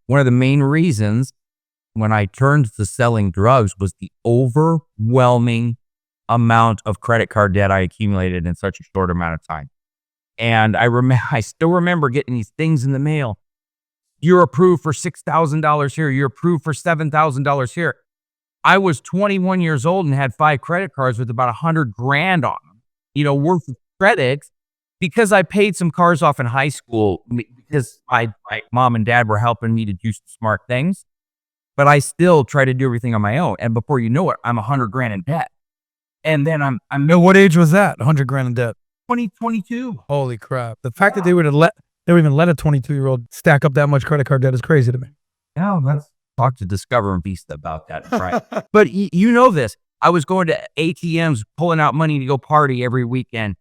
one of the main reasons when I turned to selling drugs was the overwhelming amount of credit card debt I accumulated in such a short amount of time. And I still remember getting these things in the mail. You're approved for $6,000 here. You're approved for $7,000 here. I was 21 years old and had 5 credit cards with about 100 grand on them, worth of credits, because I paid some cars off in high school because my mom and dad were helping me to do some smart things. But I still try to do everything on my own. And before you know it, I'm 100 grand in debt. And then I'm what age was that? 100 grand in debt. 2022. Holy crap. The fact that they would even let a 22-year-old stack up that much credit card debt is crazy to me. Yeah, let's talk to Discover and Beast about that. Right. But you know this. I was going to ATMs, pulling out money to go party every weekend.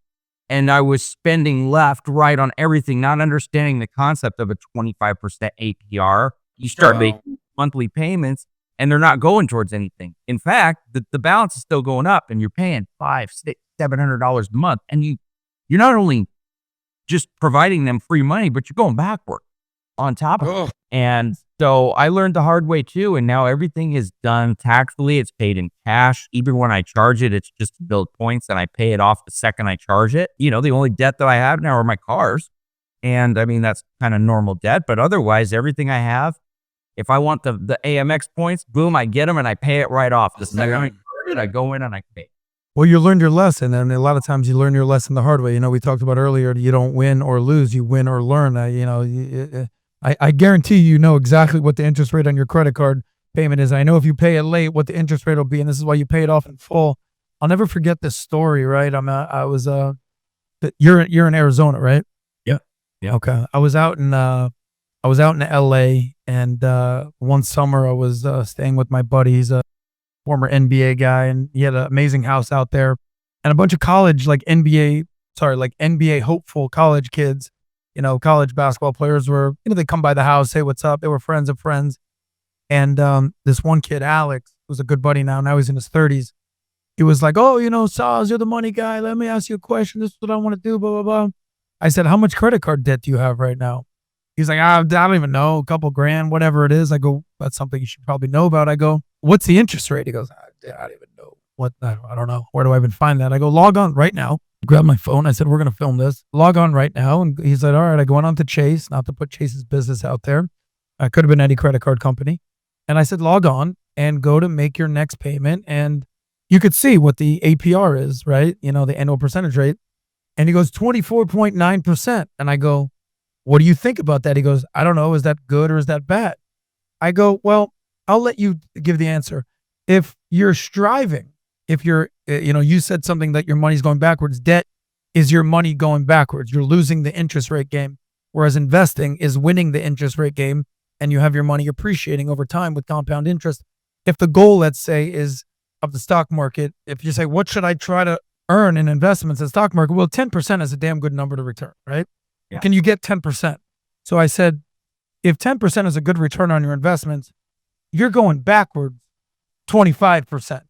And I was spending left, right on everything, not understanding the concept of a 25% APR. You start making monthly payments and they're not going towards anything. In fact, the balance is still going up and you're paying $500, $600, $700 a month. And you're not only just providing them free money, but you're going backward on top of it. And so I learned the hard way too. And now everything is done taxably. It's paid in cash. Even when I charge it, it's just to build points and I pay it off the second I charge it. The only debt that I have now are my cars. And I mean, that's kind of normal debt, but otherwise everything I have, if I want the AMX points, boom, I get them and I pay it right off. The second I go in and I pay. Well, you learned your lesson, and a lot of times you learn your lesson the hard way. We talked about earlier, you don't win or lose, you win or learn. I guarantee you know exactly what the interest rate on your credit card payment is. I know if you pay it late, what the interest rate will be, and this is why you pay it off in full. I'll never forget this story, right? You're in Arizona, right? Yeah. Okay. I was out in LA, and one summer I was staying with my buddy. He's a former NBA guy, and he had an amazing house out there, and a bunch of college, NBA hopeful college kids, college basketball players were, they come by the house, say what's up. They were friends of friends. And this one kid, Alex, who's a good buddy now he's in his 30s. He was like, oh, Saz, you're the money guy. Let me ask you a question. This is what I want to do, blah, blah, blah. I said, how much credit card debt do you have right now? He's like, I don't even know, a couple grand, whatever it is. I go, that's something you should probably know about. I go, what's the interest rate? He goes, I don't even know. I don't know. Where do I even find that? I go, log on right now. Grab my phone. I said, we're going to film this. Log on right now. And he said, all right. I go on to Chase, not to put Chase's business out there. I could have been any credit card company. And I said, log on and go to make your next payment. And you could see what the APR is, right? The annual percentage rate. And he goes, 24.9%. And I go, what do you think about that? He goes, I don't know. Is that good or is that bad? I go, well, I'll let you give the answer. If you're striving, if you're, you said something that your money's going backwards, debt is your money going backwards. You're losing the interest rate game, whereas investing is winning the interest rate game, and you have your money appreciating over time with compound interest. If the goal, let's say, is of the stock market, if you say, what should I try to earn in investments in the stock market? Well, 10% is a damn good number to return, right? Yeah. Can you get 10%? So I said, if 10% is a good return on your investments, you're going backwards 25%.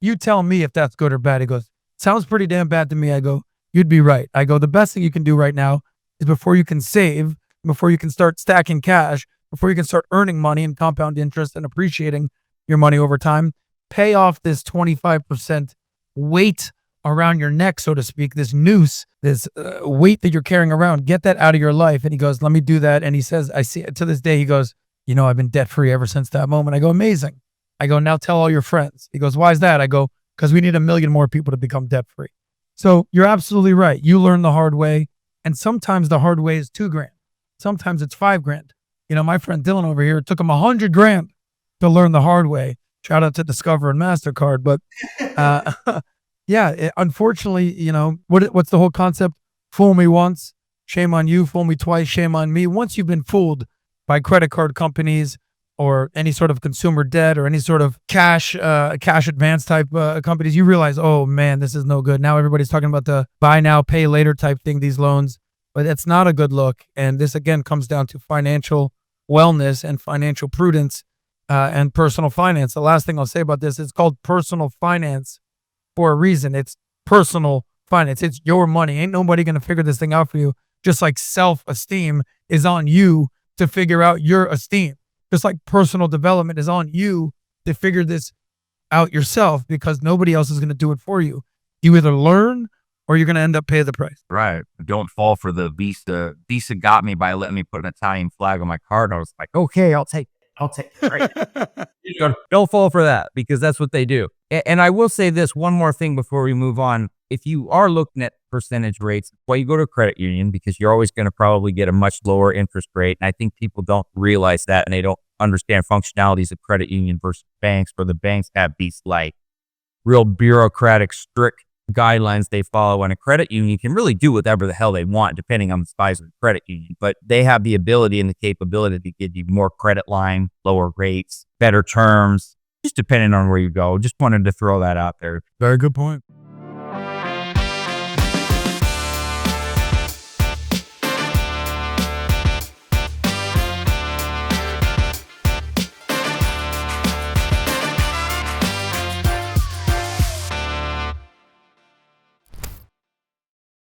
You tell me if that's good or bad. He goes, sounds pretty damn bad to me. I go, you'd be right. I go, the best thing you can do right now is before you can save, before you can start stacking cash, before you can start earning money and compound interest and appreciating your money over time, pay off this 25% weight around your neck, so to speak, this noose, this weight that you're carrying around, get that out of your life. And he goes, let me do that. And he says, I see it to this day. He goes, I've been debt free ever since that moment. I go, amazing. I go, now tell all your friends. He goes, why is that? I go, because we need 1 million more people to become debt free. So you're absolutely right. You learn the hard way. And sometimes the hard way is $2,000. Sometimes it's $5,000. My friend Dylan over here, it took him $100,000 to learn the hard way. Shout out to Discover and MasterCard. But unfortunately, what's the whole concept? Fool me once, shame on you. Fool me twice, shame on me. Once you've been fooled by credit card companies or any sort of consumer debt or any sort of cash advance type companies, you realize, oh man, this is no good. Now everybody's talking about the buy now, pay later type thing, these loans, but it's not a good look. And this again comes down to financial wellness and financial prudence and personal finance. The last thing I'll say about this, it's called personal finance for a reason. It's personal finance. It's your money. Ain't nobody going to figure this thing out for you. Just like self-esteem is on you to figure out your esteem. just like personal development is on you to figure this out yourself, because nobody else is going to do it for you. You either learn or you're going to end up paying the price. Right. Don't fall for the Visa. Visa got me by letting me put an Italian flag on my card. I was like, okay, I'll take it. Right. Don't fall for that, because that's what they do. And I will say this one more thing before we move on. If you are looking at percentage rates, well, you go to a credit union, because you're always going to probably get a much lower interest rate. And I think people don't realize that, and they don't understand functionalities of credit union versus banks, where the banks have these like real bureaucratic, strict guidelines they follow. And a credit union can really do whatever the hell they want, depending on the size of the credit union. But they have the ability and the capability to give you more credit line, lower rates, better terms, just depending on where you go. Just wanted to throw that out there. Very good point.